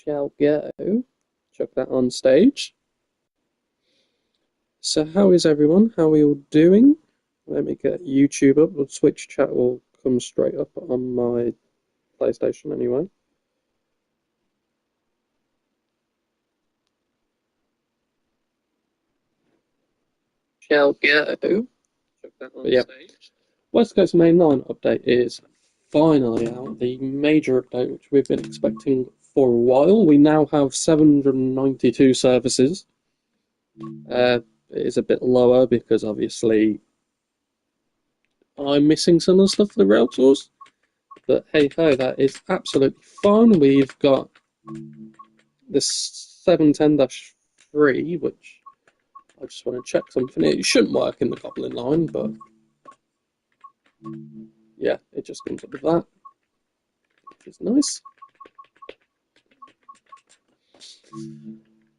Shall go. Chuck that on stage. So how is everyone? How are you all doing? Let me get YouTube up. The Twitch chat will come straight up on my PlayStation anyway. Shall go. Chuck that on stage. West Coast Mainline update is finally out. The major update, which we've been expecting for a while. We now have 792 services. It is a bit lower because obviously I'm missing some of the stuff for the rail tours. But hey ho, that is absolutely fine. We've got the 710-3, which I just want to check something. It shouldn't work in the Goblin line, but yeah, it just comes up with that, which is nice.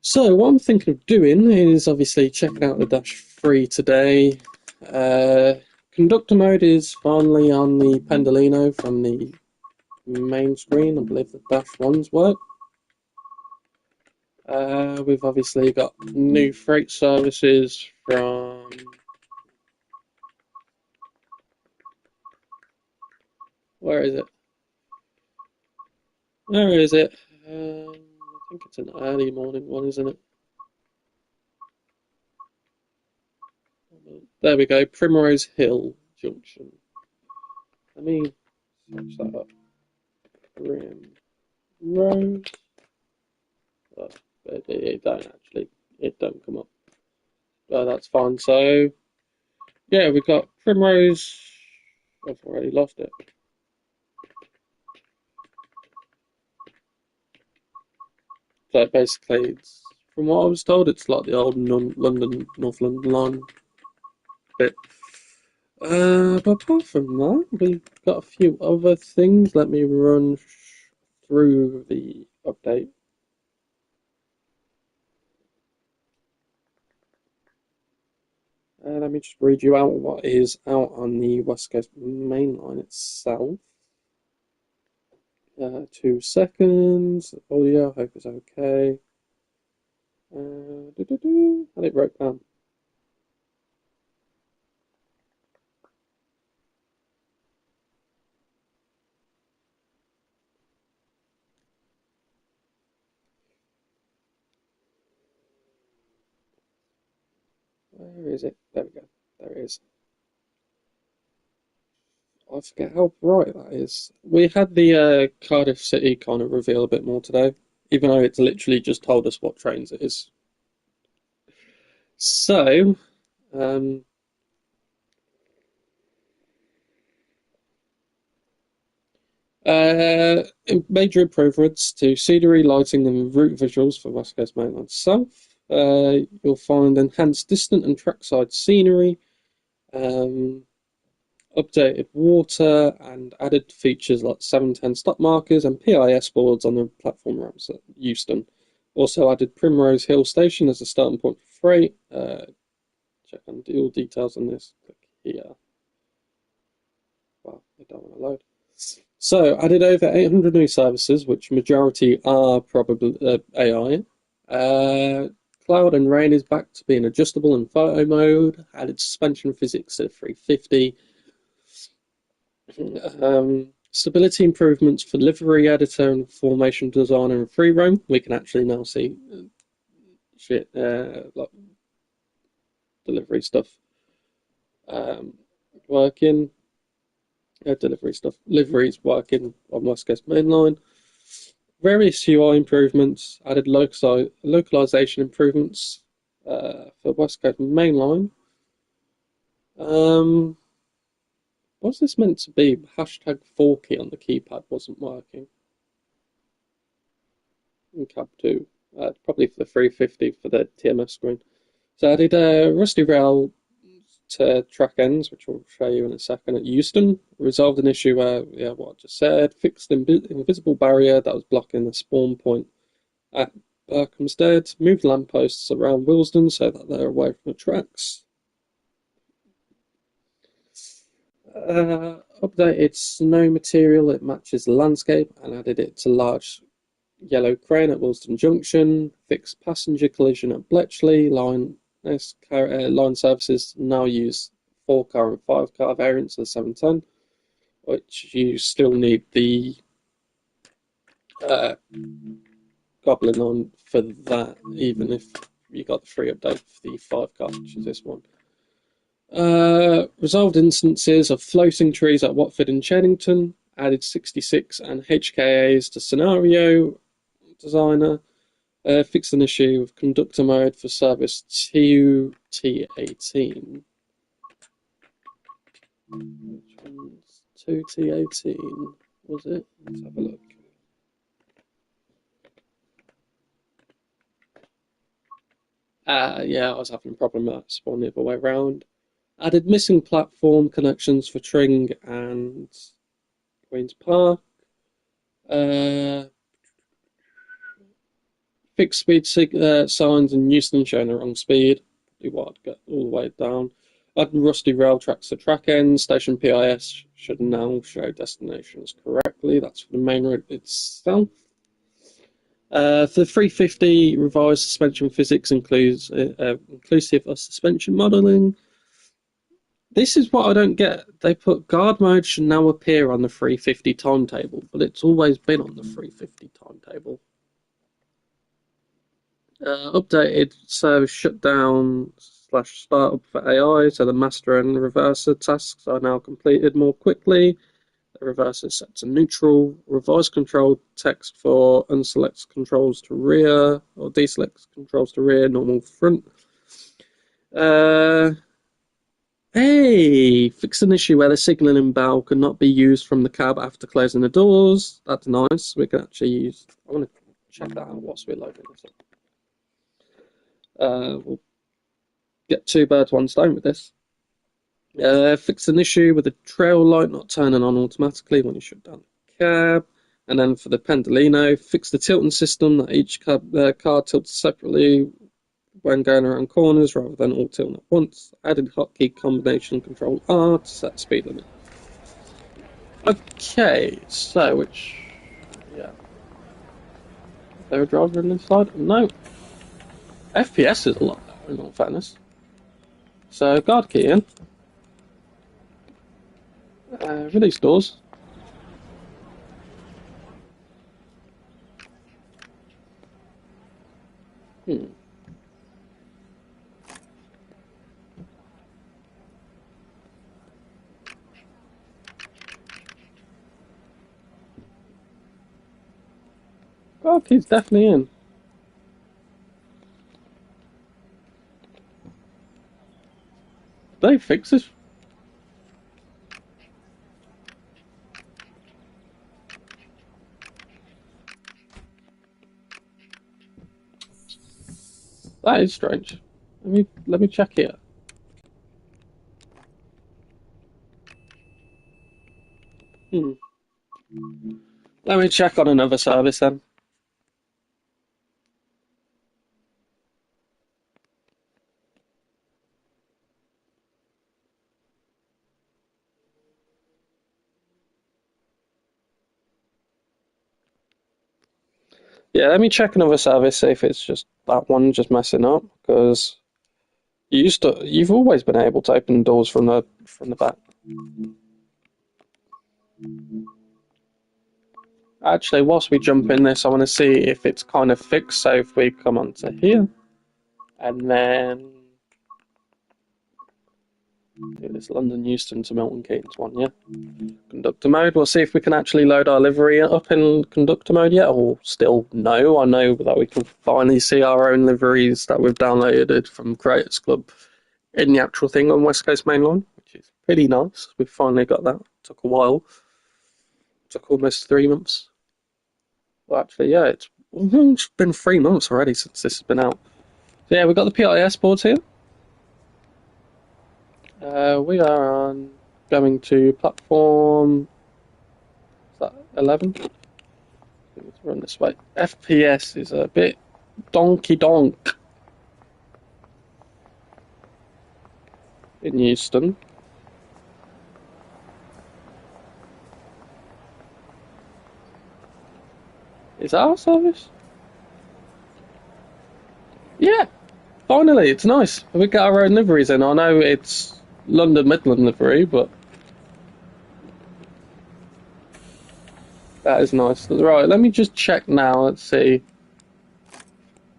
So what I'm thinking of doing is obviously checking out the -3 today. Conductor mode is finally on the Pendolino from the main screen. I believe the -1s work. We've obviously got new freight services from where is it? Where is it? I think it's an early morning one, isn't it? There we go, Primrose Hill Junction. Let me search that up. Primrose. Oh, it don't come up. Oh, that's fine. So, yeah, we've got Primrose. I've already lost it. So basically, it's, from what I was told, it's like the old North London line bit. But apart from that, we've got a few other things. Let me run through the update. Let me just read you out what is out on the West Coast main line itself. 2 seconds. Audio, I hope it's okay. And it broke down. Where is it? There we go. There it is. I forget how bright that is. We had the Cardiff City kind of reveal a bit more today, even though it's literally just told us what trains it is. So, uh, major improvements to scenery, lighting, and route visuals for West Coast Mainline South. You'll find enhanced distant and trackside scenery, updated water, and added features like 710 stop markers and PIS boards on the platform ramps at Euston. Also added Primrose Hill Station as a starting point for freight. Check on all details on this. Click here. Well, I don't want to load. So, added over 800 new services, which majority are probably AI. Cloud and rain is back to being adjustable in photo mode. Added suspension physics to 350. Stability improvements for livery editor and formation designer and free roam. We can actually now see like delivery stuff working. Delivery stuff, liveries working on West Coast Mainline. Various UI improvements, added localization improvements for West Coast Mainline. What's this meant to be? Hashtag #4 on the keypad wasn't working. In Cab 2. Probably for the 350 for the TMS screen. So I did a Rusty Rail to track ends, which I'll show you in a second at Euston. Resolved an issue where, yeah, what I just said. Fixed the invisible barrier that was blocking the spawn point at Berkhamsted. Moved lampposts around Willesden so that they're away from the tracks. Updated snow material, it matches the landscape, and added it to large yellow crane at Willesden Junction, fixed passenger collision at Bletchley. Line services now use 4-car and 5-car variants of the 710, which you still need the uh, Goblin on for that, even if you got the free update for the 5-car, which is this one. Resolved instances of floating trees at Watford and Chennington, added 66 and HKAs to scenario designer, fixed an issue with conductor mode for service 2T18. Which one's 2T18? Was it? Let's have a look. Yeah, I was having a problem with that spawn the other way around. Added missing platform connections for Tring and Queen's Park. Fixed speed signs in Euston showing the wrong speed. Do what I'd get all the way down. Added rusty rail tracks to track ends. Station PIS should now show destinations correctly. That's for the main road itself. For the 350, revised suspension physics inclusive of suspension modelling. This is what I don't get. They put guard mode should now appear on the 350 timetable, but it's always been on the 350 timetable. Updated service shutdown / startup for AI, so the master and reverser tasks are now completed more quickly. The reverser is set to neutral. Revised control text for unselect controls to rear or deselect controls to rear, normal front. Hey, fix an issue where the signalling bell cannot be used from the cab after closing the doors. That's nice. We can actually use. I want to check that out whilst we're loading this up. We'll get 2 birds, 1 stone with this. Fix an issue with the trail light not turning on automatically when you shut down the cab. And then for the Pendolino, fix the tilting system that each car tilts separately when going around corners rather than all tilting at once. Added hotkey combination Control R to set the speed limit. Okay, so yeah. Is there a driver in this slide? No. FPS is a lot better in all fairness. So guard key in. Release doors. Guard key's definitely in. They fix this. That is strange. Let me check here. Let me check on another service then. Yeah, let me check another service, see if it's just that one just messing up, because you've always been able to open doors from the back. Actually, whilst we jump in this, I want to see if it's kind of fixed. So if we come onto here, and then do this London Euston to Milton Keynes one, yeah. Conductor mode. We'll see if we can actually load our livery up in conductor mode yet, or still no. I know that we can finally see our own liveries that we've downloaded from Creators Club in the actual thing on West Coast Main Line, which is pretty nice. We've finally got that. Took a while. Took almost 3 months. Well, actually, yeah, it's been 3 months already since this has been out. So yeah, we've got the PIS boards here. We are on going to platform. Is that 11? Let's run this way. FPS is a bit donkey donk in Euston. Is that our service? Yeah, finally, it's nice. We get our own liveries in. I know it's London Midland livery, but that is nice. Right, let me just check now. Let's see.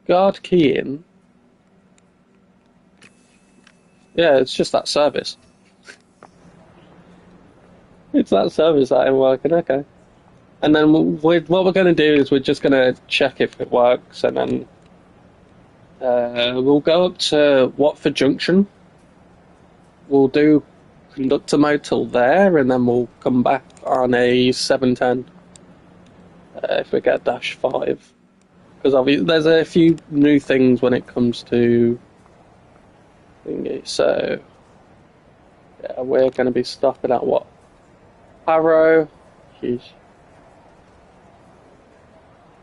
Guard key in. Yeah, it's just that service. It's that service that ain't working, okay. And then what we're going to do is we're just going to check if it works, and then we'll go up to Watford Junction. We'll do conductor mode till there, and then we'll come back on a 710 if we get dash 5. Because obviously there's a few new things when it comes to thingy, so yeah, we're going to be stopping at what? Harrow, jeez.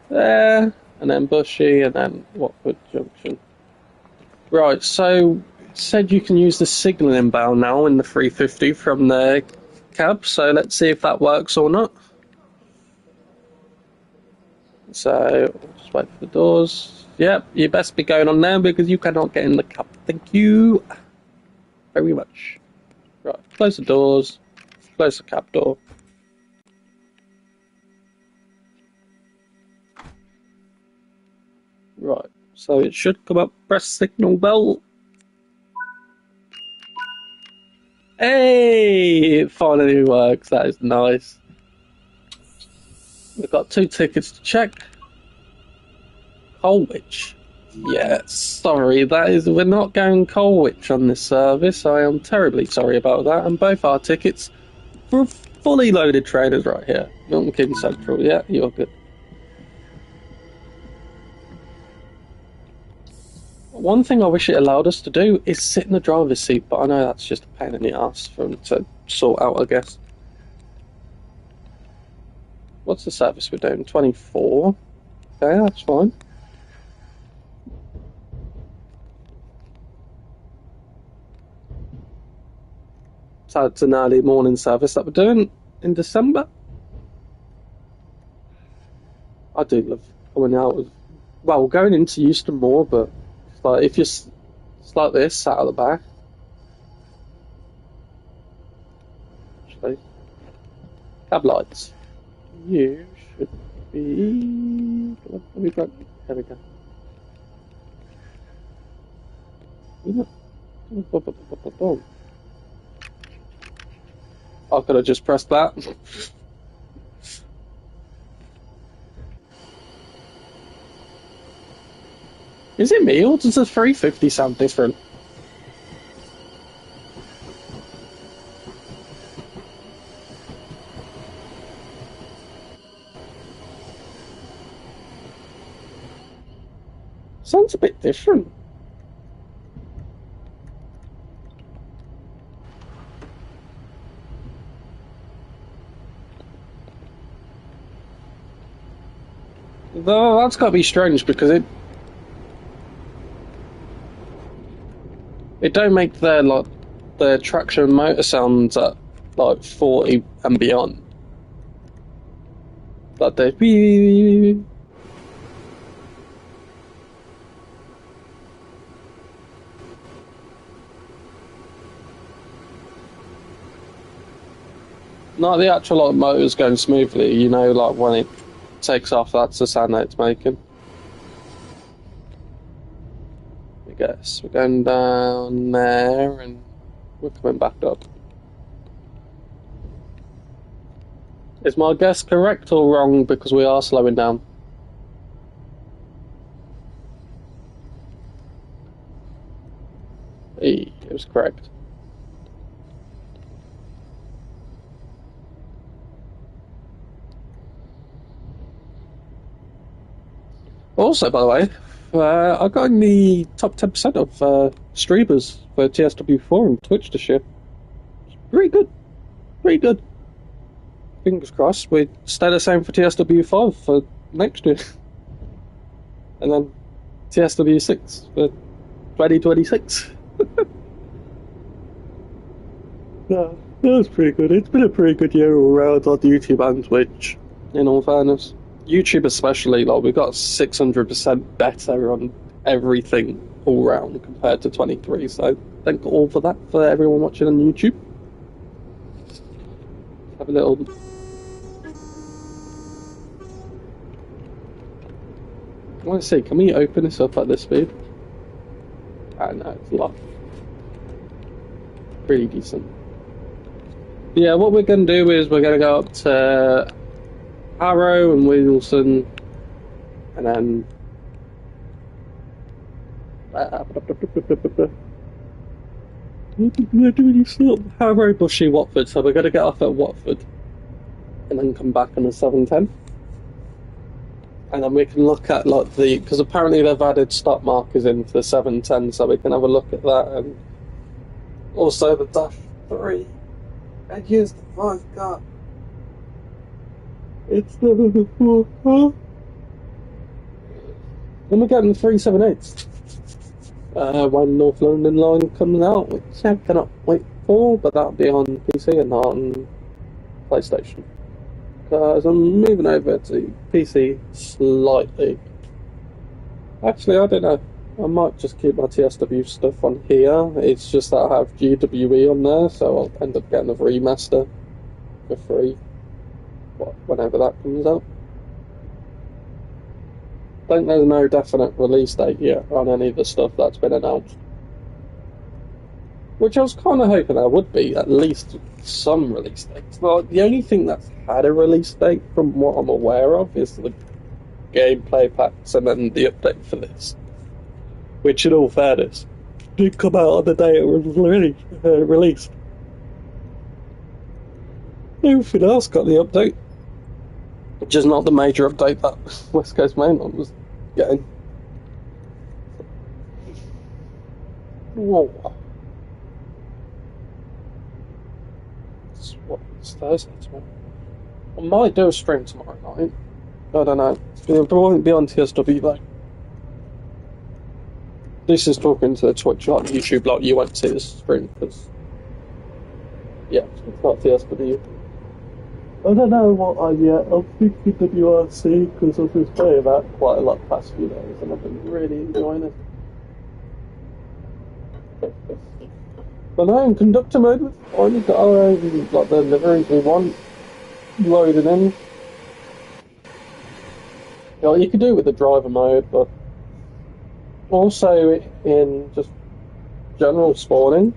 There, and then Bushy, and then Watford Junction. Right, so it said you can use the signalling bell now in the 350 from the cab, so let's see if that works or not. So, just wait for the doors. Yep, you best be going on there because you cannot get in the cab. Thank you very much. Right, close the doors, close the cab door. Right, so it should come up, press signal bell. Hey, it finally works, that is nice. We've got 2 tickets to check. Colwich. Yes, sorry, we're not going Colwich on this service. I am terribly sorry about that. And both our tickets for fully loaded trainers right here. Milton Keynes Central, yeah, you're good. One thing I wish it allowed us to do is sit in the driver's seat, but I know that's just a pain in the ass for them to sort out, I guess. What's the service we're doing? 24. Okay, that's fine. So it's an early morning service that we're doing in December. I do love coming out with, well, going into Euston more, but it's like if you're it's like this, sat at the back. Actually, cab lights. You should be. Let me go. There we go. I could have just pressed that. Is it me or does the 350 sound different? Sounds a bit different. Though that's got to be strange because it don't make the traction motor sounds at like 40 and beyond. Like the not the actual like motor's going smoothly, you know, like when it takes off, that's the sound that it's making. I guess we're going down there and we're coming back up. Is my guess correct or wrong because we are slowing down? It was correct. Also, by the way, I got in the top 10% of streamers for TSW4 on Twitch this year. It's pretty good. Pretty good. Fingers crossed we stay the same for TSW5 for next year. And then TSW6 for 2026. No, that was pretty good. It's been a pretty good year all around on YouTube and Twitch, in all fairness. YouTube especially, like we got 600% better on everything all round compared to 23. So thank all for that for everyone watching on YouTube. Have a little. I want to see, can we open this up at this speed? I know it's a lot. Pretty decent. Yeah, what we're going to do is we're going to go up to Harrow and Wilson, and then Harrow, Bushy, Watford. So we're going to get off at Watford and then come back on the 7:10. And then we can look at like because apparently they've added stop markers into the 7:10, so we can have a look at that, and also the dash 3. And here's the 5 car. It's the 4 car. Then we're getting the 378. When North London line comes out, which I cannot wait for, but that'll be on PC and not on PlayStation. Because I'm moving over to PC slightly. Actually, I don't know. I might just keep my TSW stuff on here. It's just that I have GWE on there, so I'll end up getting a remaster for free whenever that comes out. I think there's no definite release date yet on any of the stuff that's been announced. Which I was kind of hoping there would be at least some release dates. Well, the only thing that's had a release date from what I'm aware of is the gameplay packs and then the update for this. Which, in all fairness, did come out on the day it was released. Everything else got the update. Just not the major update that West Coast Mainland was getting. Whoa. It's Thursday tomorrow. I might do a stream tomorrow night. I don't know. It won't be on TSW though. This is talking to the Twitch, like YouTube, like you won't see this stream because, yeah, it's not TSW. I don't know what I'm yet. I'm thinking WRC because I've been playing that quite a lot the past few days and I've been really enjoying it. But no, in conductor mode, we've already got our own, like the liveries we want loaded in. You know, you could do it with the driver mode, but also in just general spawning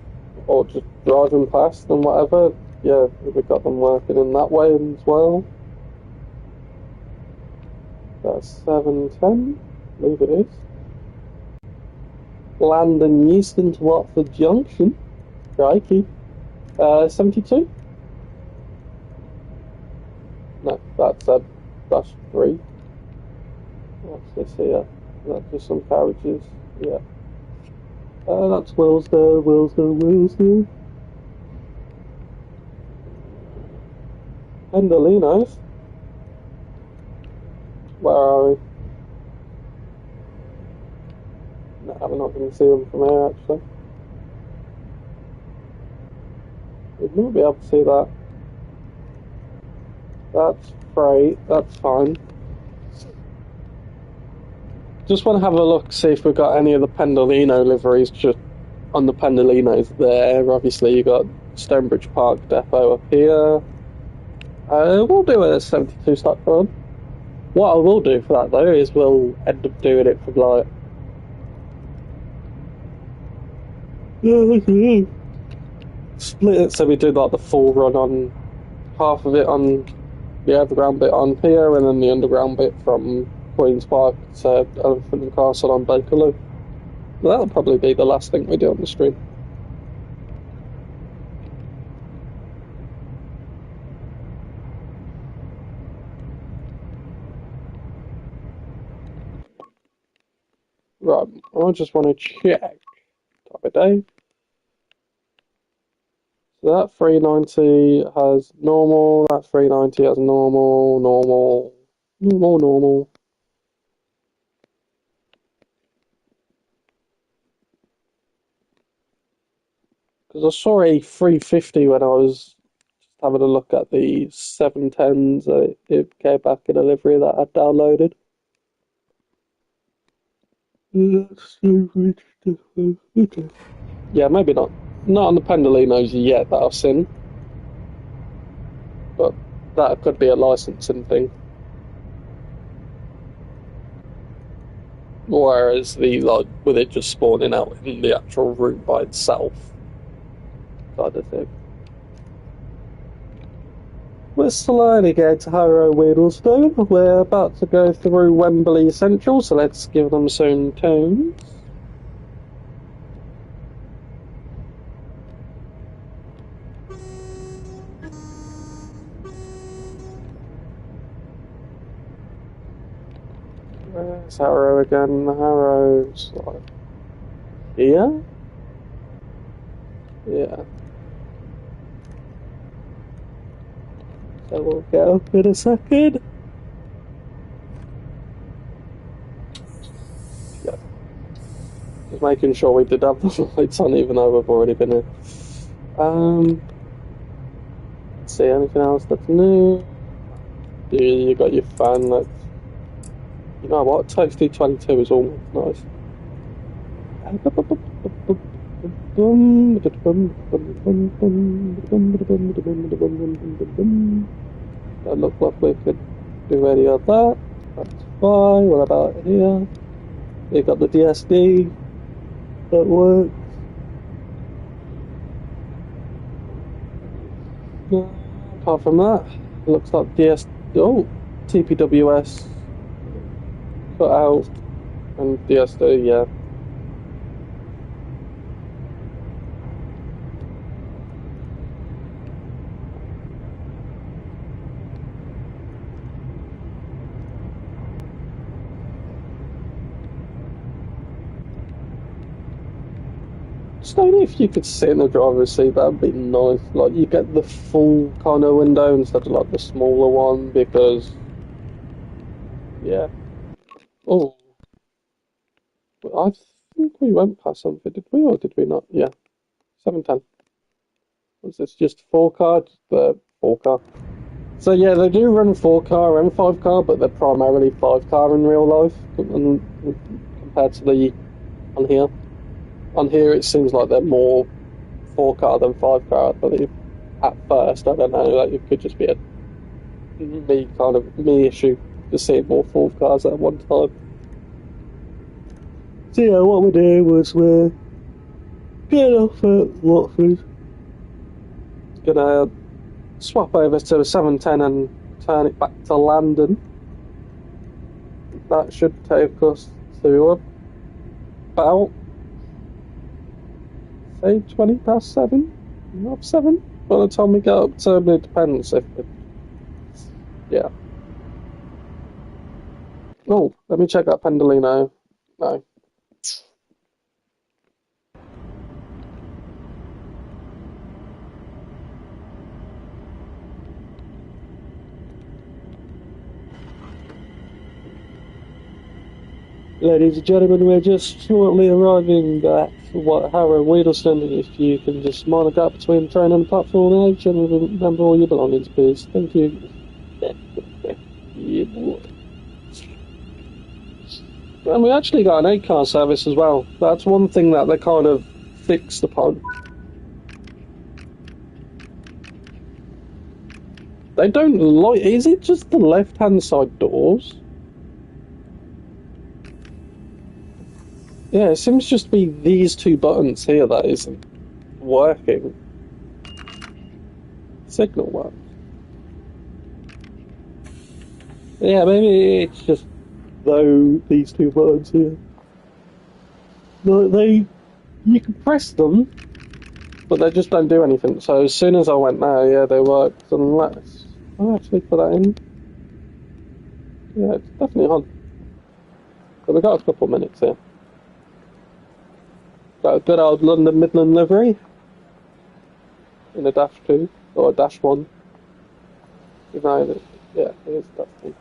or just driving past and whatever, yeah, we've got them working in that way as well. That's 7:10, I believe it is. Landon Euston to Watford Junction. Crikey. 72? No, that's dash 3. What's this here? That's just some carriages. Yeah. That's Willesden. Pendolinos. Where are we? No, we're not going to see them from here actually. We might be able to see that. That's great, that's fine. Just want to have a look, see if we've got any of the Pendolino liveries just on the Pendolinos there. Obviously, you got Stonebridge Park Depot up here. We'll do a 72 stock run. What I will do for that though is we'll end up doing it from like split it so we do like the full run on half of it on the overground bit on here and then the underground bit from Queen's Park to Elephant and Castle on Bakerloo. Well, that'll probably be the last thing we do on the stream. Right, I just want to check time of day. So that 390 has normal, that 390 has normal. Because I saw a 350 when I was having a look at the 710s it came back in a livery that I downloaded. Yeah, maybe not. Not on the Pendolinos yet that I've seen. But that could be a licensing thing. Whereas with it just spawning out in the actual route by itself kind of thing. We're slowly getting to Harrow Wheedlestone. We're about to go through Wembley Central, so let's give them some tunes. Where's Harrow again? Harrow's like here? Yeah. So we'll get up in a second. Yeah. Just making sure we did have the lights on, even though we've already been here. Let's see, anything else that's new? You got your fan, like, you know what, Toasty 22 is almost nice. That looks like we could do any of that. That's fine. What about here? You got the DSD. That works. Apart from that, it looks like TPWS cut out and DSD, yeah. Just only if you could sit in the driver's seat, that'd be nice. Like, you get the full kind of window instead of like the smaller one, because yeah. Oh, I think we went past something, did we, or did we not? Yeah, 710. Was this just 4-car? The 4-car. So yeah, they do run 4-car and 5-car, but they're primarily 5-car in real life, compared to the on here. On here, it seems like they're more 4-car than 5-car, I believe. At first, I don't know. Like, it could just be a me issue to see more 4-cars at one time. So yeah, what we're doing was we're getting off at Watford, gonna swap over to a 710 and turn it back to London. That should take us to about, say, 20 past 7, not 7. By the time we get up to, it depends if it, yeah. Oh, let me check that Pendolino. No. Ladies and gentlemen, we're just shortly arriving at Harrow Wheedlestone. If you can just mind the gap between the train and the platform edge and remember all your belongings, please. Thank you. Yeah, boy. And we actually got an 8-car service as well. That's one thing that they kind of fixed upon. They don't like. Is it just the left-hand side doors? Yeah, it seems just to be these 2 buttons here that isn't working. Signal works. Yeah, maybe it's just these 2 buttons here. You can press them, but they just don't do anything. So as soon as I went there, yeah, they worked. Unless I actually put that in. Yeah, it's definitely on. But we've got a couple of minutes here. Got a good old London Midland livery in a -2 or a -1. You know, yeah, it is -1.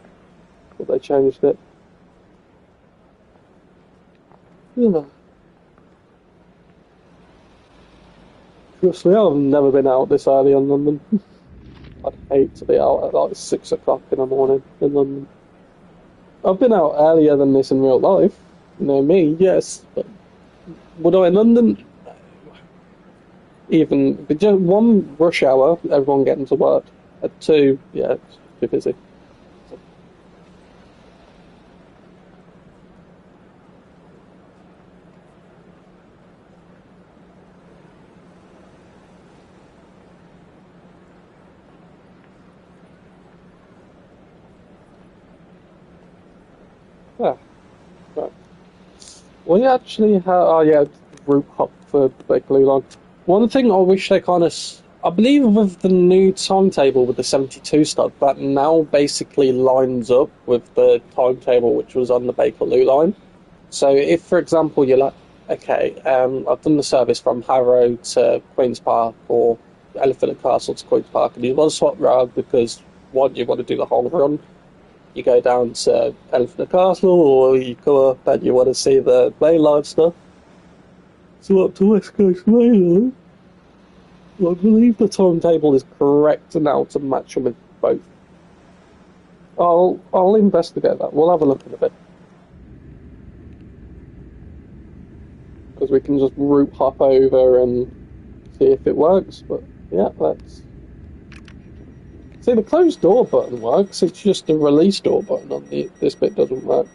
But they changed it. Yeah. Trust me, I've never been out this early in London. I'd hate to be out at like 6 o'clock in the morning in London. I've been out earlier than this in real life. You know me, yes, but would I in London? Even but just one rush hour, everyone getting to work. At two, yeah, it's too busy. So, yeah, right. We actually have, oh yeah, route hop for Big Blue Line. One thing I wish they kind of, I believe with the new timetable with the 72 stuff, that now basically lines up with the timetable which was on the Bakerloo line. So if, for example, you're like, okay, I've done the service from Harrow to Queen's Park or Elephant and Castle to Queen's Park, and you want to swap round because one, you want to do the whole run, you go down to Elephant and Castle, or you go up and you want to see the mainline stuff. So up to West Coast Mainline. I believe the timetable is correct now to match them with both. I'll investigate that. We'll have a look in a bit because we can just route hop over and see if it works. But yeah, let's see. The closed door button works. It's just the release door button on this bit doesn't work.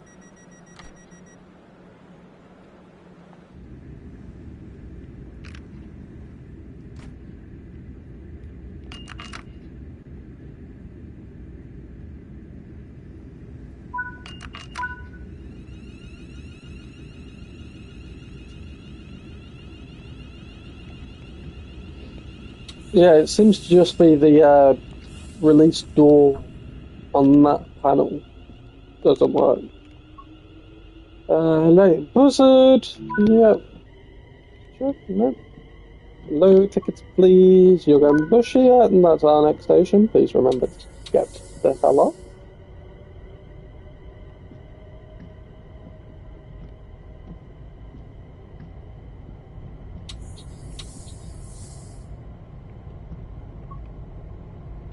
Yeah, it seems to just be the release door on that panel doesn't work. Late buzzard. Yep. Sure. No. Low tickets, please. You're going bushy yet, and that's our next station. Please remember to get the hell off.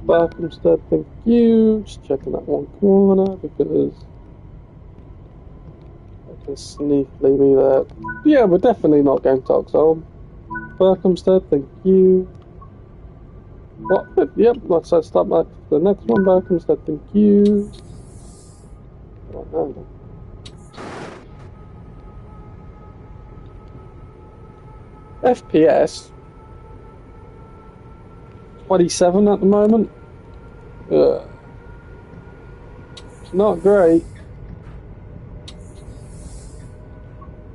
Berkhamsted, thank you. Just checking that one corner because I can sneakily be there. Yeah, we're definitely not going to Oxholm. Berkhamsted, thank you. What? Yep, let's start back to the next one. Berkhamsted, thank you. FPS 27 at the moment. It's not great.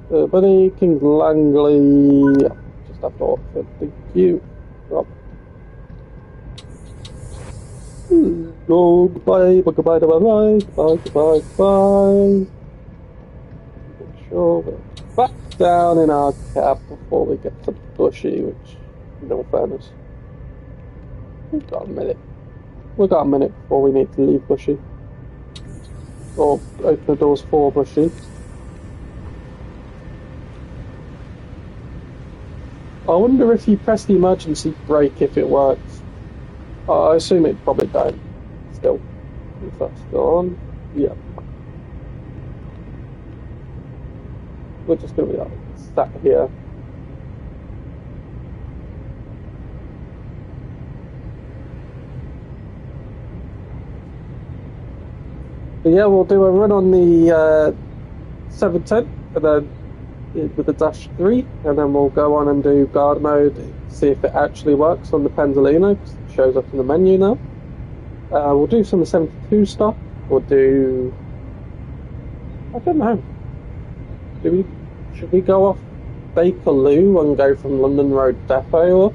Buddy, Kings Langley. Just after Oxford, thank you. Rob. Goodbye, goodbye, goodbye, goodbye, goodbye, goodbye. Make sure we're back down in our cab before we get to Bushy, which, in all fairness, we've got a minute. We've got a minute before we need to leave Bushy. Or open the doors for Bushy. I wonder if you press the emergency brake if it works. I assume it probably don't. Still, if that's still on, yeah. We're just gonna be like sat here. But yeah, we'll do a run on the 710 and then with the dash 3, and then we'll go on and do guard mode, see if it actually works on the Pendolino, because it shows up in the menu now. We'll do some 72 stuff. We'll do, I don't know. Should we go off Bakerloo and go from London Road Depot or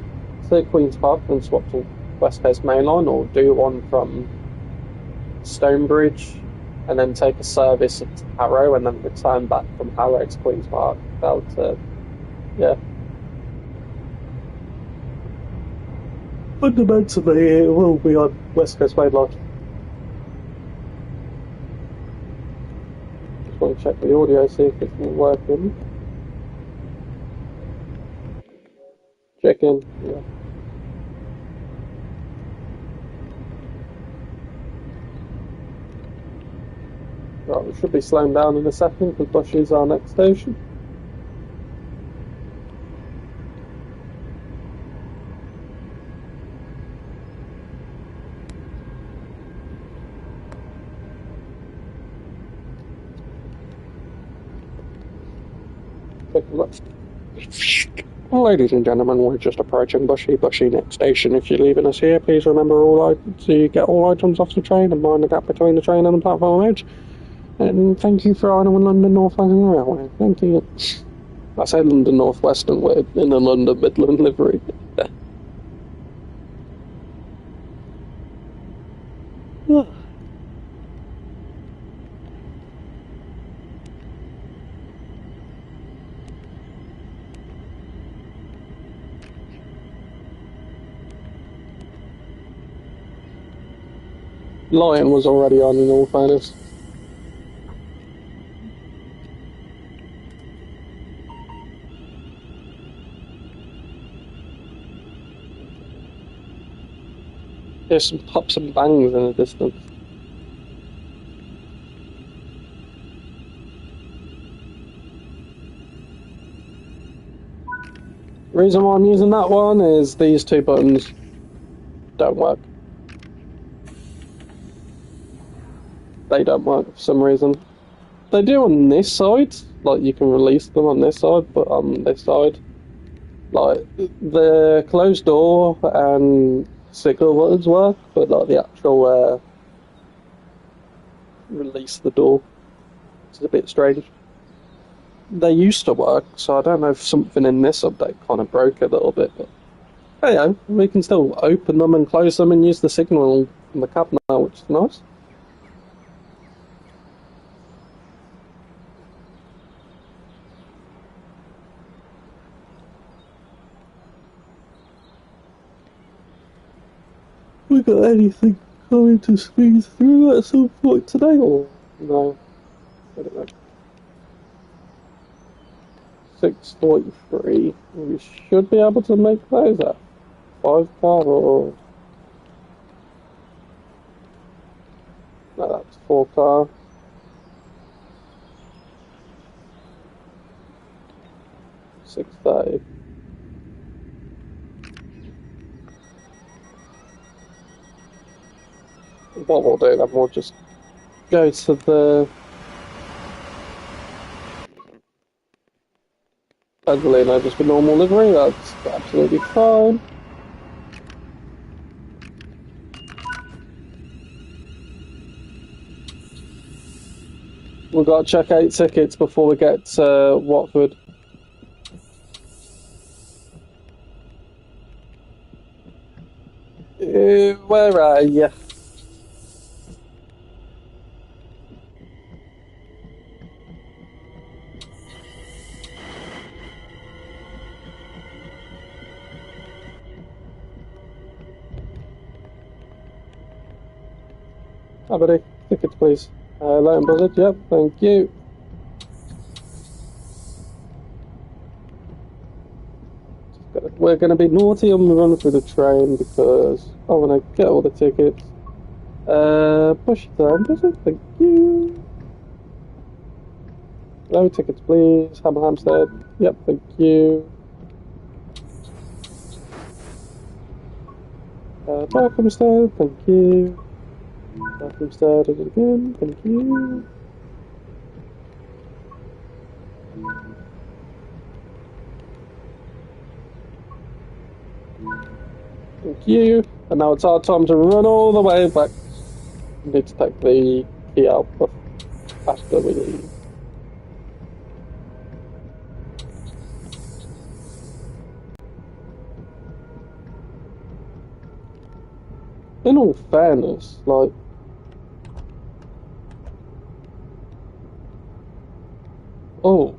say Queen's Park and swap to West Coast Main Line, or do one from Stonebridge and then take a service to Harrow and then return back from Harrow to Queen's Park? Yeah. Fundamentally, it will be on West Coast Main Line. Just want to check the audio, see if it's working. Check in, yeah. Right, we should be slowing down in a second because Bushy's our next station. Take a look. Ladies and gentlemen, we're just approaching Bushy. Bushy next station. If you're leaving us here, please remember to get all items off the train and mind the gap between the train and the platform edge. And thank you for Ireland London North Western Railway. Thank you. I say London North Western, we're in a London Midland livery. Lion was already on, in all fairness. There's some pops and bangs in the distance. The reason why I'm using that one is these two buttons don't work. They don't work for some reason. They do on this side, like you can release them on this side, but on this side, like the closed door and signal buttons work, but like the actual release the door, it's a bit strange. They used to work, so I don't know if something in this update kind of broke a little bit, but hey, we can still open them and close them and use the signal from the cab now, which is nice. We got anything coming to squeeze through at some point today, or no? I don't know. 6:43. We should be able to make those at 5 car or no, that's 4 car. 6:30. What we'll do then, we'll just go to the Angelino just with normal livery, that's absolutely fine. We've got to check 8 tickets before we get to Watford. Where are you? Hi buddy, tickets please. Light and buzzard, yep, thank you. We're going to be naughty and run through the train because I want to get all the tickets. Push down, buzzard, thank you. No tickets please, Hammer Hampstead, yep, thank you. Barkhamstead, thank you. Barkhamstead again, thank you. Thank you. And now it's our time to run all the way back. We need to take the key out after we leave. In all fairness, like, oh,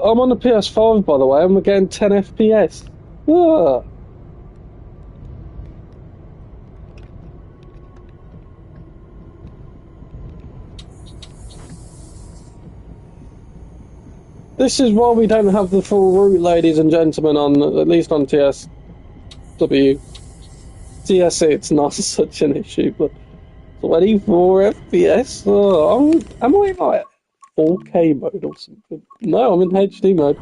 I'm on the PS5 by the way, and we're getting 10 FPS. Ugh. This is why we don't have the full route, ladies and gentlemen, on at least on TSW. TSC, it's not such an issue, but 24 FPS? Oh, am I like 4K mode or something? No, I'm in HD mode.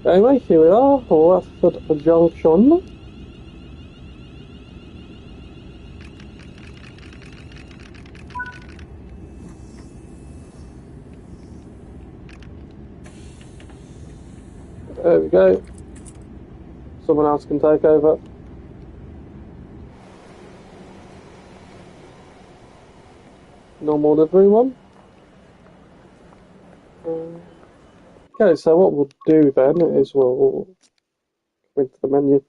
Anyway, here we are, Watford Junction. There we go. Someone else can take over. Normal livery one. Okay, so what we'll do then is we'll come into the menu.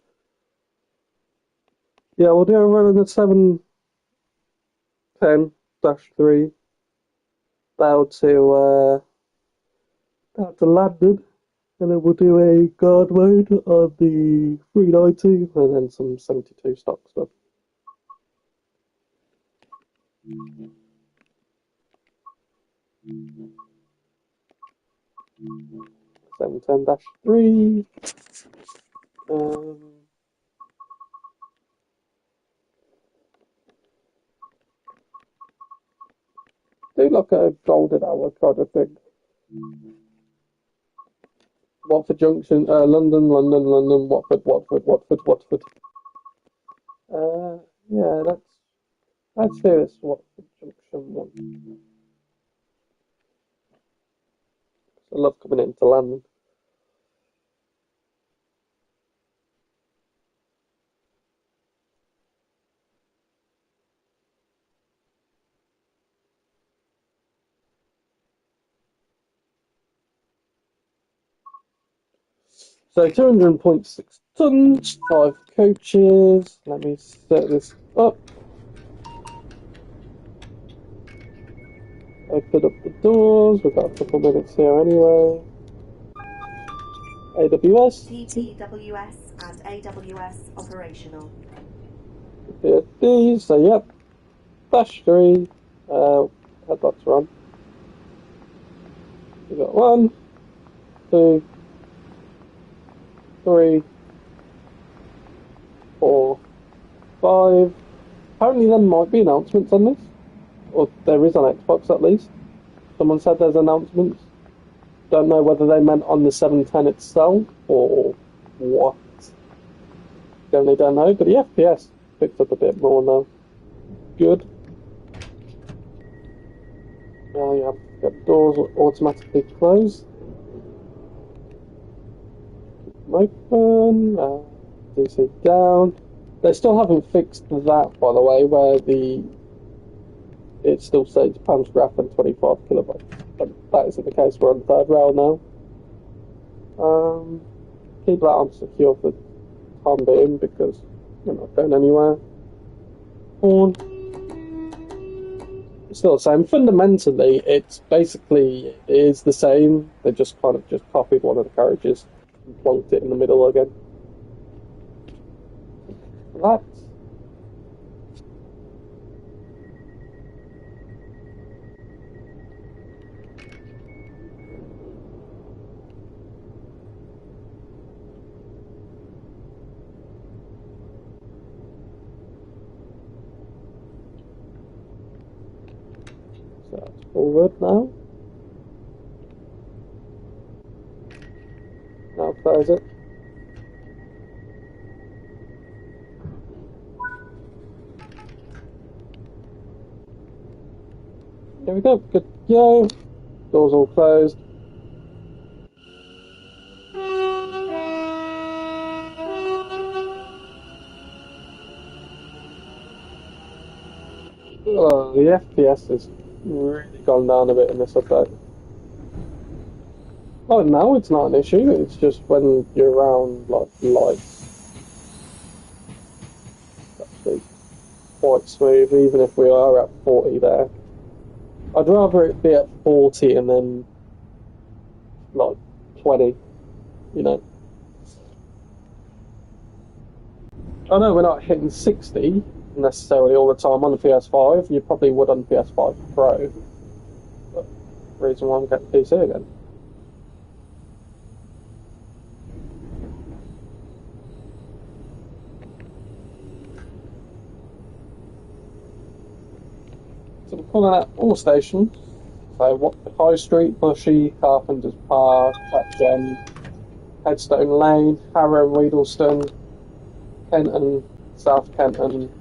Yeah, we'll do a run in the 710-3 down to London, and then we'll do a guard mode on the 390 and then some 72 stock stuff. 710-3. Do like a golden hour kind of thing. Watford Junction, London, Watford. Yeah, let's do this Watford Junction one. I love coming into London. So 200.6 tons, 5 coaches. Let me set this up. Open up the doors. We've got a couple minutes here anyway. AWS. TTWS and AWS operational. BSD. So yep. -3. Headlights are on. We've got 1, 2, 3, 4, 5. Apparently there might be announcements on this. Or there is on Xbox at least. Someone said there's announcements. Don't know whether they meant on the 710 itself or what. Generally don't know, but the FPS picked up a bit more now. Good. Now you have to get doors automatically closed. Keep them open. DC down. They still haven't fixed that, by the way, where it still says pounds graph and 25 kilobytes. But that isn't the case. We're on the third rail now. Keep that on secure for the time being because you're not going anywhere. Horn. It's still the same. Fundamentally, it's basically is the same. They just kind of just copied one of the carriages and plonked it in the middle again. That. So that's forward now. Now close it. There we go. Good to go. Doors all closed. Oh, the FPS has really gone down a bit in this update. Oh, now it's not an issue. It's just when you're around like lights, it's actually quite smooth. Even if we are at 40 there, I'd rather it be at 40 and then like 20. You know. I know we're not hitting 60 necessarily all the time on the PS5. You probably would on the PS5 Pro. But the reason why I'm getting PC again. So we're calling that all stations. So what? High Street, Bushy, Carpenter's Park, Clapton, Headstone Lane, Harrow, Weedleston, Kenton, South Kenton,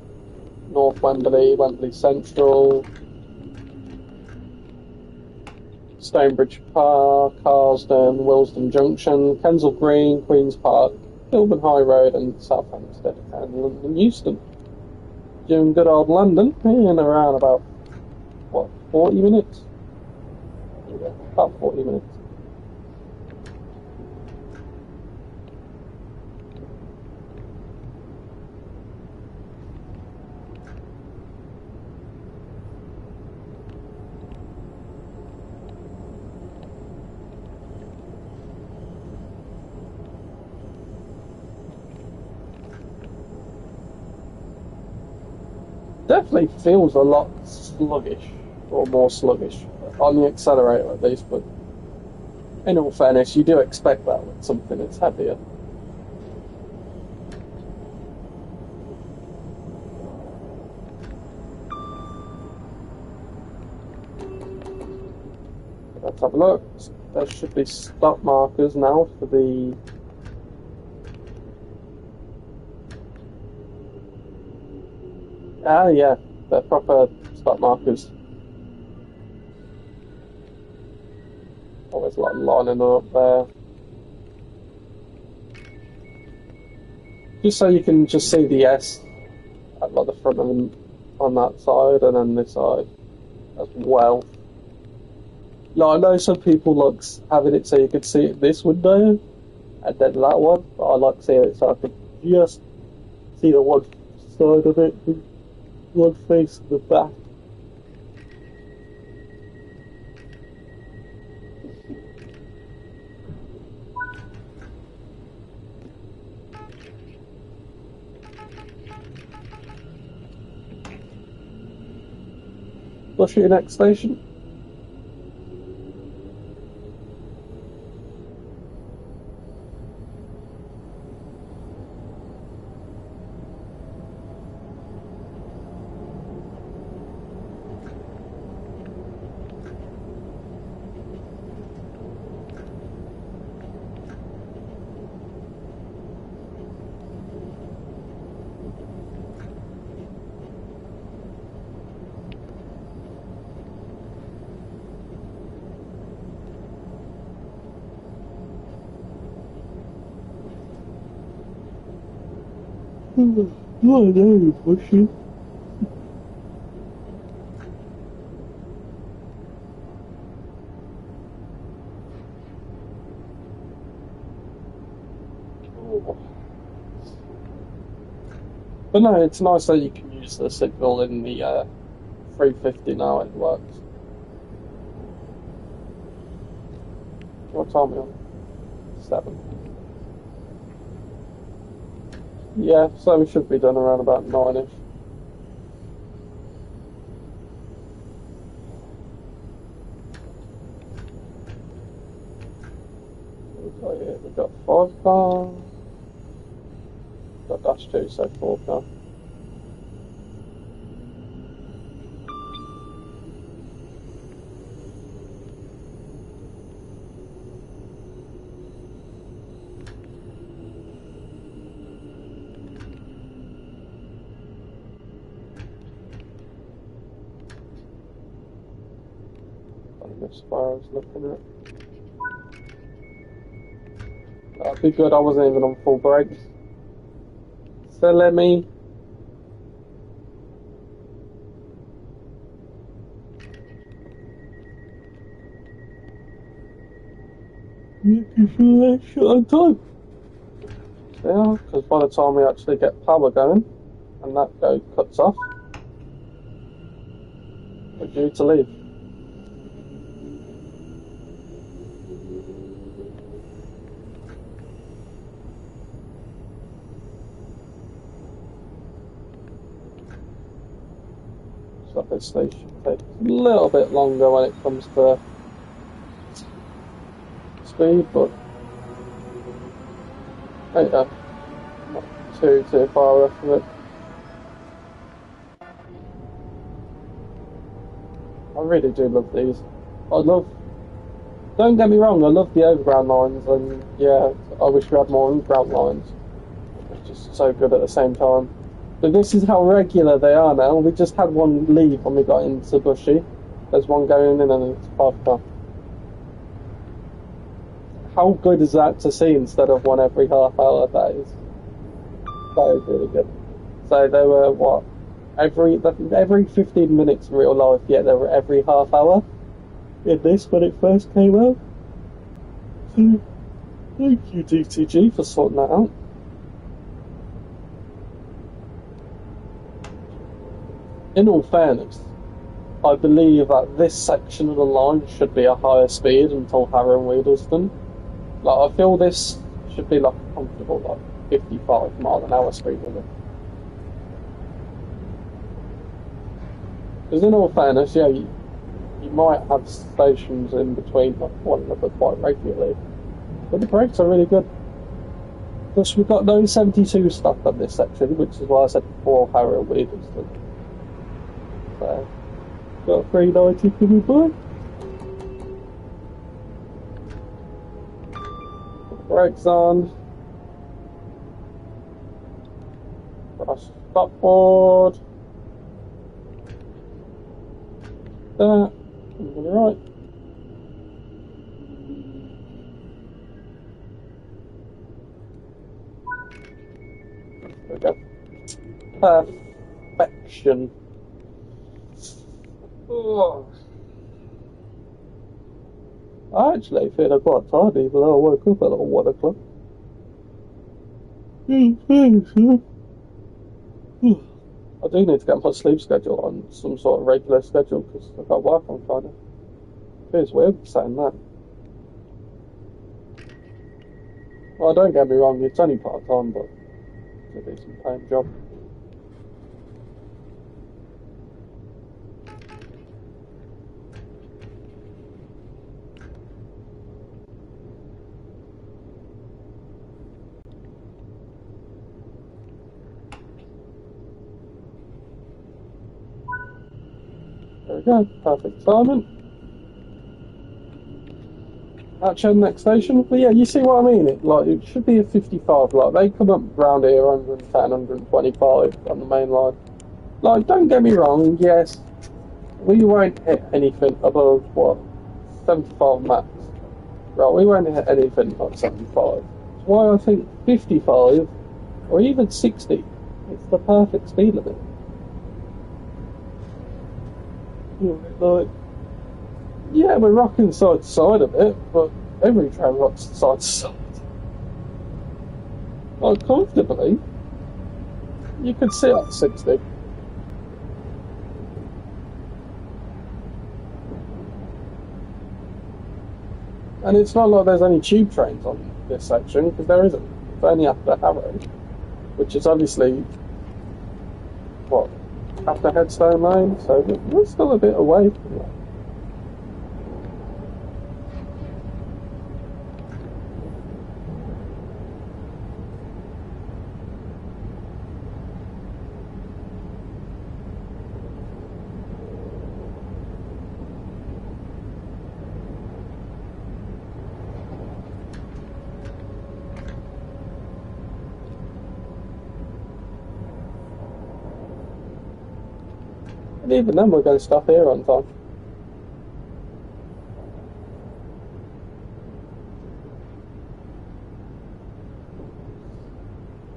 North Wembley, Wembley Central, Stonebridge Park, Carsden, Willesden Junction, Kensal Green, Queen's Park, Kilburn High Road, and South Hampstead and London Euston. Doing good old London in around about, what, 40 minutes? Yeah, about 40 minutes. Definitely feels a lot sluggish, or more sluggish, on the accelerator at least, but in all fairness, you do expect that with something that's heavier. Let's have a look. There should be stop markers now for the yeah, they're proper stop markers. Oh, there's a lot of lining up there. Just so you can just see the S at like the front of them on that side and then this side as well. Now I know some people like having it so you could see it this window and then that one, but I like seeing it so I could just see the one side of it, one face of the back. What's your next station? Oh no, pushing. But no, it's nice that you can use the signal in the 350 now, it works. What time are we on? 7. Yeah, so we should be done around about 9ish. We've got 5 cars. Got dash 2, so 4 cars. As far as looking at, that'd be good. I wasn't even on full brakes. So let me. Making sure that shit on time. Yeah, because by the time we actually get power going and that cuts off, we're due to leave. obviously should take a little bit longer when it comes to speed, but hey, not too far off of it. I really do love these. Don't get me wrong, I love the overground lines, and yeah, I wish we had more underground lines. It's just so good at the same time. But this is how regular they are now. We just had one leave when we got into Bushy. There's one going in and it's after. How good is that to see instead of one every half hour? That is really good. So they were what? Every 15 minutes in real life, yeah, they were every half hour in this when it first came out. So, thank you, DTG, for sorting that out. In all fairness, I believe that this section of the line should be a higher speed until Harrow and Weedleston. Like, I feel this should be like a comfortable, like 55 mile an hour speed limit. Because in all fairness, yeah, you might have stations in between like one another quite regularly, but the brakes are really good. Plus, we've got no 72 stuff on this section, which is why I said before Harrow and Weedleston. So, got 390 coming by. Brakes on. Press stopboard. That. And to the right. There we go. Perfection. Oh. I actually feel quite tired even though I woke up at like 1 o'clock. I do need to get my sleep schedule on some sort of regular schedule because I've got work on Friday. It feels weird saying that. Well, don't get me wrong, it's only part-time, but it's a decent paying job. There we go, perfect timing. Actually, next station, but yeah, you see what I mean? It should be a 55. Like they come up round here 110, 125 on the main line. Like, don't get me wrong. Yes, we won't hit anything above what 75 max. Right, we won't hit anything like 75. That's why I think 55 or even 60 is the perfect speed limit. Like, yeah, we're rocking side to side a bit, but every train rocks side to side. Like, comfortably, you could sit at 60. And it's not like there's any tube trains on this section, because there isn't. It's only after Harrow, which is obviously, what, after Headstone Lane, so we're still a bit away from that. And even then, we're going to stop here on time.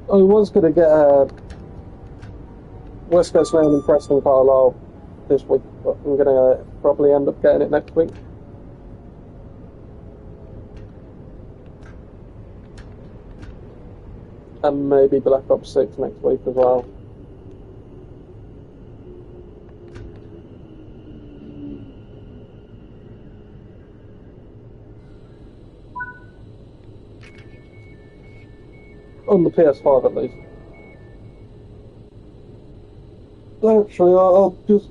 I was going to get a West Coast Mail and Preston Carlisle this week, but I'm going to probably end up getting it next week. And maybe Black Ops 6 next week as well. On the PS5 at least. Actually, I'll just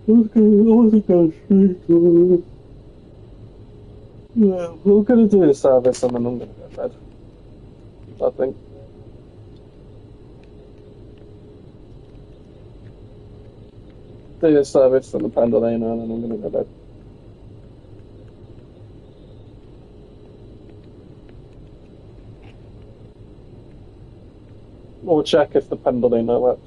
Okay, I wasn't going to. Yeah, we're gonna do the service and then I'm gonna go to bed. I think. Do the service and the Pandolino and then I'm gonna go to bed. Or check if the Pendolino works.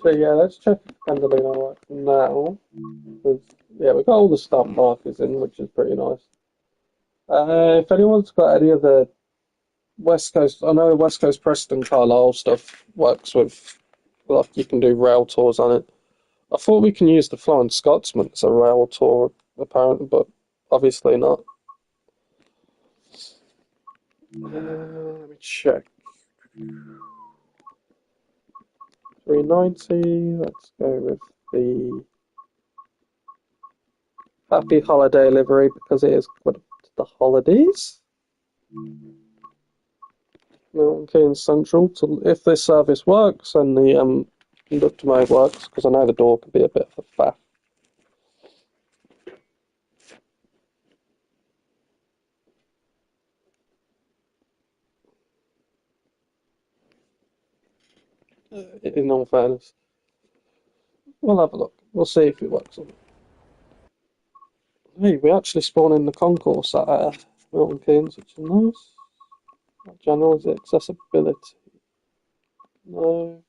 So yeah, let's check if the Pendolino works now. 'Cause, yeah, we've got all the stump markers in, which is pretty nice. If anyone's got any of the West Coast, I know West Coast Preston Carlisle stuff works with, like, you can do rail tours on it. I thought we can use the Flying Scotsman as a rail tour, apparently, but obviously not. Let me check. 390. Let's go with the Happy Holiday livery because it is what the holidays. Milton Keynes Central. To, if this service works and the conductor mode works, because I know the door can be a bit of a faff. In all fairness, we'll have a look. We'll see if it works. Hey, we actually spawn in the concourse at Milton Keynes, which is nice. General, is it accessibility? No.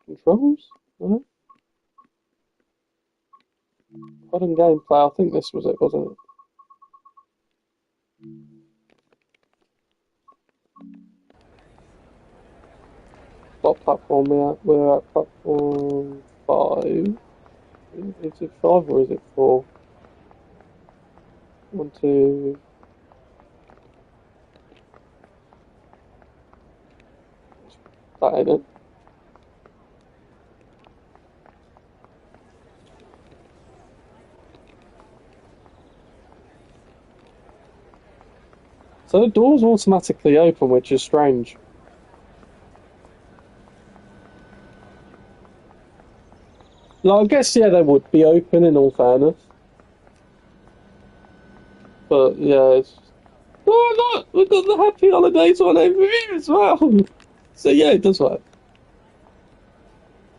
Controls? No. Modern gameplay, I think this was it, wasn't it? What platform we at? We're at platform 5. Is it 5 or is it 4? 1, 2. That ain't it. So the doors automatically open, which is strange. Like, I guess, yeah, they would be open in all fairness. But, yeah, it's... Oh, look! We've got the Happy Holidays one over here as well! So, yeah, it does work.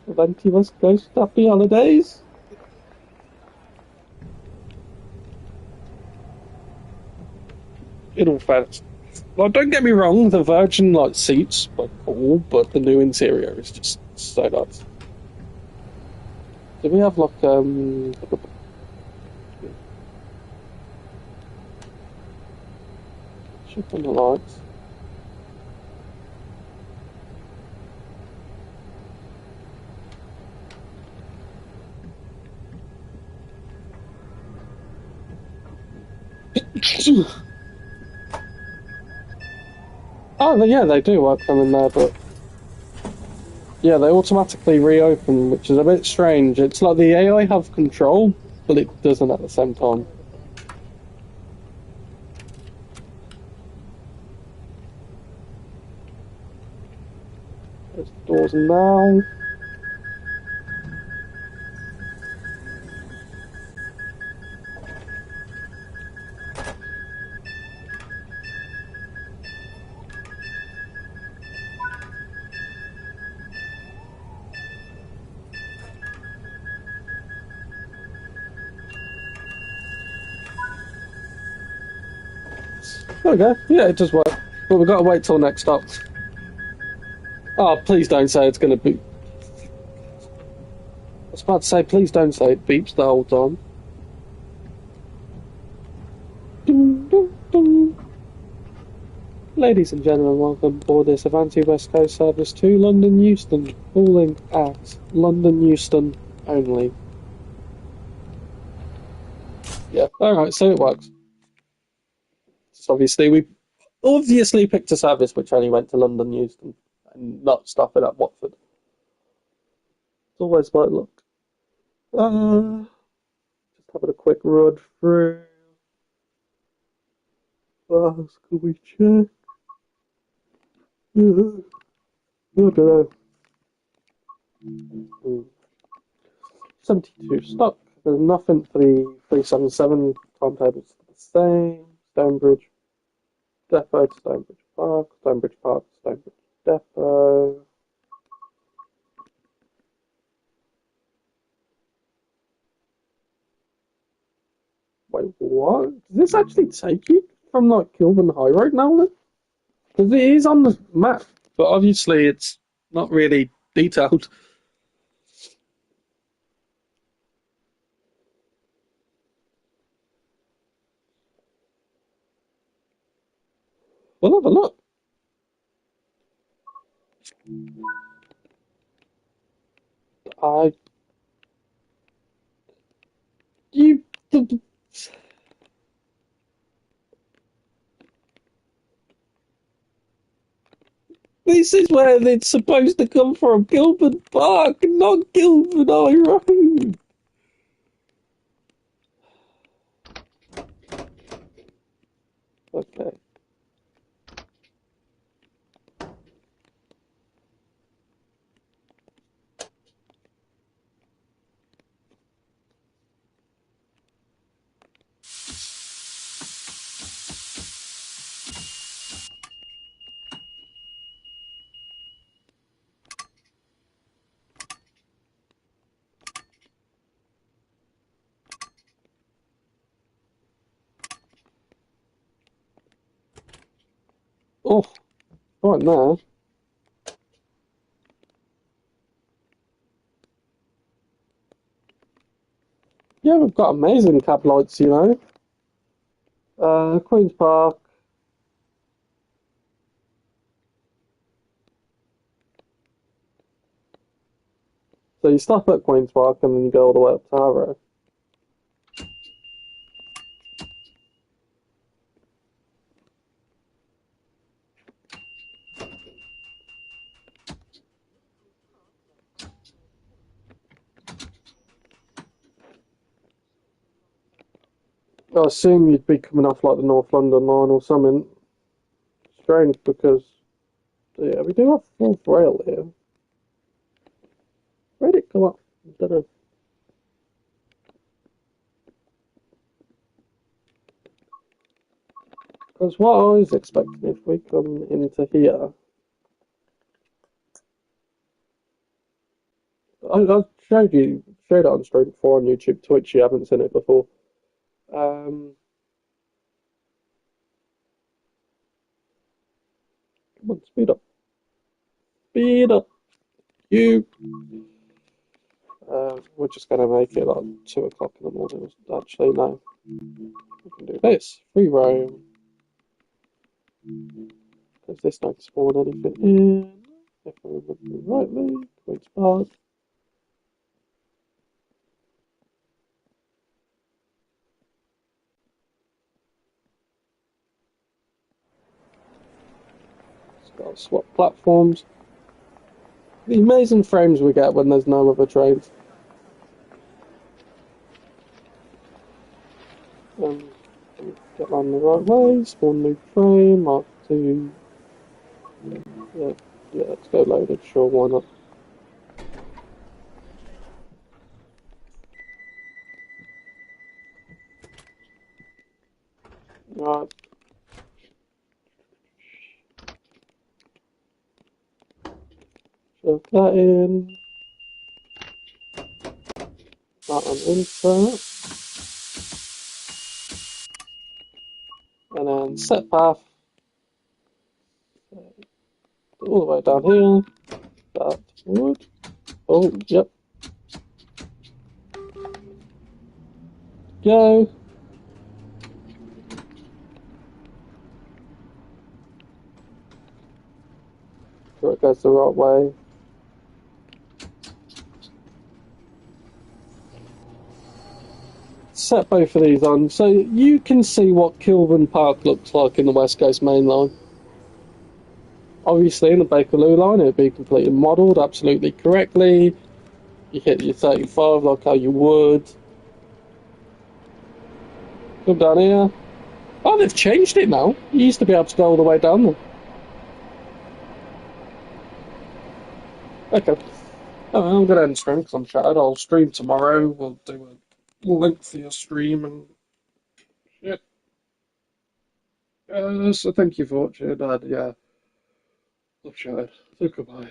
Venti West Coast Happy Holidays. In all fairness. Well, don't get me wrong, the Virgin, like, seats are cool, but the new interior is just so nice. Do we have, like, check on the lights. Oh, yeah, they do work from in there, but yeah, they automatically reopen, which is a bit strange. It's like the AI have control, but it doesn't at the same time. There's the doors now. Okay, yeah, it does work. But we've got to wait till next stop. Oh, please don't say it's going to be... I was about to say, please don't say it beeps the whole time. Ding, ding, ding. Ladies and gentlemen, welcome aboard this Avanti West Coast service to London Euston, calling at London Euston only. Yeah, alright, so it works. So we obviously picked a service which only went to London Euston and not stopping at Watford. It's always my luck. Just having a quick run through. Can we check? I don't know. 72 stock. There's nothing for the 377 timetables the same. Stonebridge Depot to Stonebridge Park, Stonebridge Park to Stonebridge Depot. Wait, what? Does this actually take you from like Kilburn High Road now then? Because it is on the map, but obviously it's not really detailed. We'll have a look. I you this is where it's supposed to come from, Kilburn Park, not Kilburn High Road. Okay. Oh, right now. Yeah, we've got amazing cab lights, you know. Queen's Park. So you stop at Queen's Park and then you go all the way up to Harrow. I assume you'd be coming off like the North London line or something. Strange because, yeah, we do have fourth rail here. Where'd it come up? I don't know. Because what I was expecting if we come into here, I showed it on stream before on YouTube, Twitch. You haven't seen it before. Come on, speed up, speed up. You. We're just gonna make it like 2 o'clock in the morning. Actually, no. We can do this. Free roam. Because this don't spawn anything in. If I remember rightly, Queen's Park. It's got to swap platforms. The amazing frames we get when there's no other trains. Get on the right way, spawn new train, mark 2. Yeah, let's go loaded, sure, why not? Right. Shove that in. That on insert. And then set path. All the way down here. That would. Oh, yep. Go. sure it goes the right way. Set both of these on so you can see what Kilburn Park looks like in the West Coast Main Line. Obviously, in the Bakerloo line, it would be completely modelled absolutely correctly. You hit your 35 like how you would. Come down here. Oh, they've changed it now. You used to be able to go all the way down there. Okay. Oh, I'm going to end stream because I'm shattered. I'll stream tomorrow. We'll do a lengthier stream and shit. So thank you for watching. And yeah, I'm shattered. So goodbye.